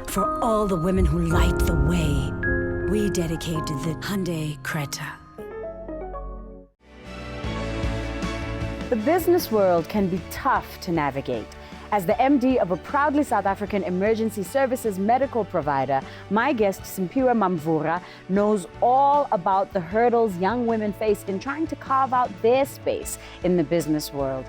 For all the women who light the way, we dedicate the Hyundai Creta. The business world can be tough to navigate. As the MD of a proudly South African emergency services medical provider, my guest, Simphiwe Mamvura, knows all about the hurdles young women face in trying to carve out their space in the business world.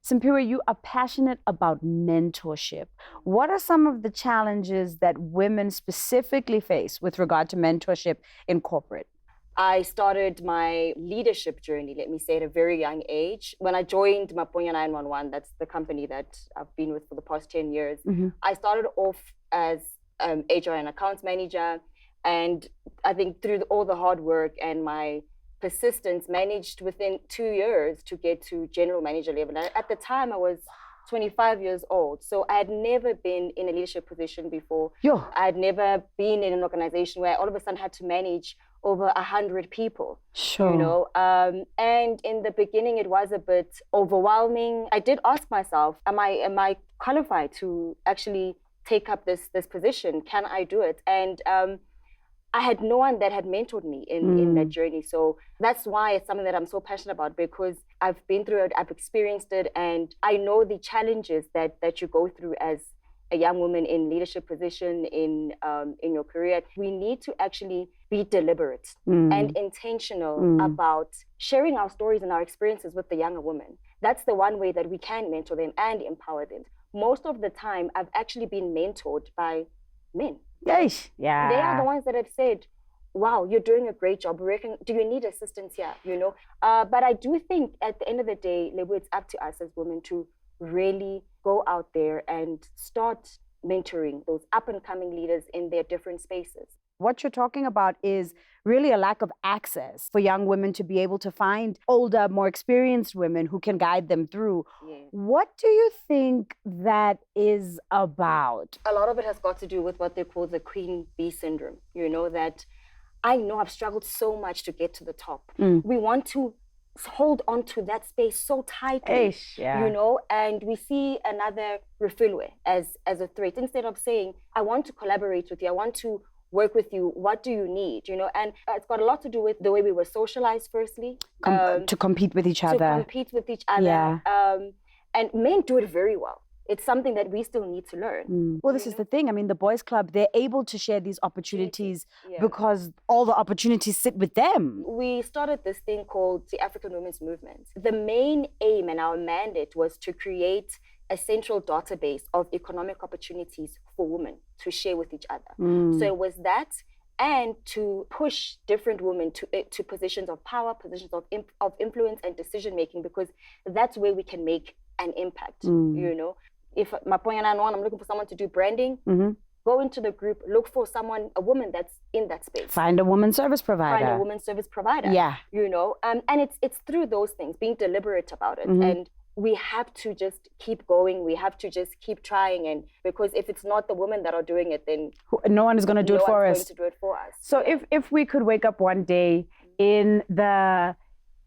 Simphiwe, you are passionate about mentorship. What are some of the challenges that women specifically face with regard to mentorship in corporate? I started my leadership journey, let me say, at a very young age. When I joined Maponya 911, that's the company that I've been with for the past 10 years, I started off as HR and accounts manager. And I think through all the hard work and my persistence, managed within 2 years to get to general manager level. And at the time, I was 25 years old. So I had never been in a leadership position before. I had never been in an organization where I all of a sudden had to manage over 100 people. You know, and in the beginning, it was a bit overwhelming. I did ask myself, am I qualified to actually take up this position? Can I do it? And I had no one that had mentored me in that journey. So that's why it's something that I'm so passionate about, because I've been through it, I've experienced it, and I know the challenges that you go through as a young woman in leadership position in your career. We need to actually be deliberate and intentional about sharing our stories and our experiences with the younger women. That's the one way that we can mentor them and empower them. Most of the time, I've actually been mentored by men. Yes. Yeah. They are the ones that have said, wow, you're doing a great job. Do you need assistance here? You know, but I do think at the end of the day, Lebo, it's up to us as women to really go out there and start mentoring those up and coming leaders in their different spaces. What you're talking about is really a lack of access for young women to be able to find older, more experienced women who can guide them through. Yes. What do you think that is about? A lot of it has got to do with what they call the queen bee syndrome. You know, that I know I've struggled so much to get to the top. We want to hold on to that space so tightly, you know, and we see another Refilwe as a threat. Instead of saying, I want to collaborate with you, I want to work with you, what do you need, you know? And it's got a lot to do with the way we were socialized, firstly. To compete with each other. To compete with each other. Yeah. And men do it very well. It's something that we still need to learn. Well, this is the thing. I mean, the boys' club, they're able to share these opportunities because all the opportunities sit with them. We started this thing called the African Women's Movement. The main aim and our mandate was to create a central database of economic opportunities for women to share with each other. So it was that, and to push different women to positions of power, positions of influence and decision making, because that's where we can make an impact. You know, if Maponya 911, I'm looking for someone to do branding, go into the group, look for a woman that's in that space. Find a woman service provider. Find a woman service provider. Yeah. You know, and it's through those things, being deliberate about it. And we have to just keep going. We have to just keep trying. And because if it's not the women that are doing it, then no one is going to do it for us. Going to do it for us. So if we could wake up one day in the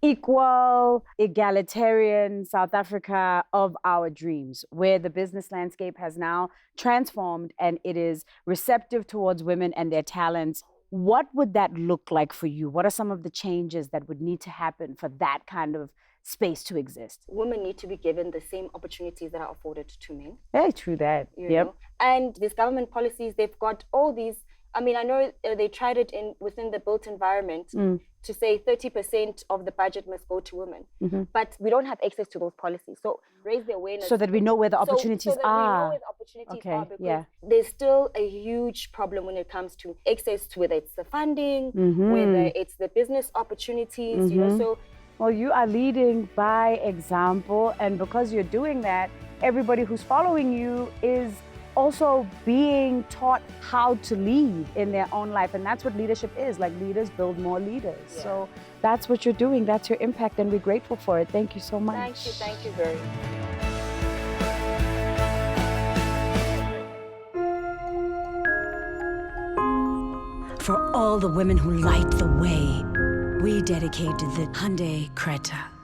equal, egalitarian South Africa of our dreams, where the business landscape has now transformed and it is receptive towards women and their talents, what would that look like for you? What are some of the changes that would need to happen for that kind of space to exist? Women need to be given the same opportunities that are afforded to men. Yeah, true that. You know? And these government policies, they've got all these. I mean, I know they tried it within the built environment to say 30% of the budget must go to women. But we don't have access to those policies. So raise the awareness. So that we know where the opportunities so that are. We know where the opportunities are, because there's still a huge problem when it comes to access to whether it's the funding, whether it's the business opportunities, you know. So, well, you are leading by example. And because you're doing that, everybody who's following you is also being taught how to lead in their own life. And that's what leadership is. Like, leaders build more leaders. So that's what you're doing. That's your impact. And we're grateful for it. Thank you so much. Thank you very much. For all the women who light the way, we dedicate the Hyundai Creta.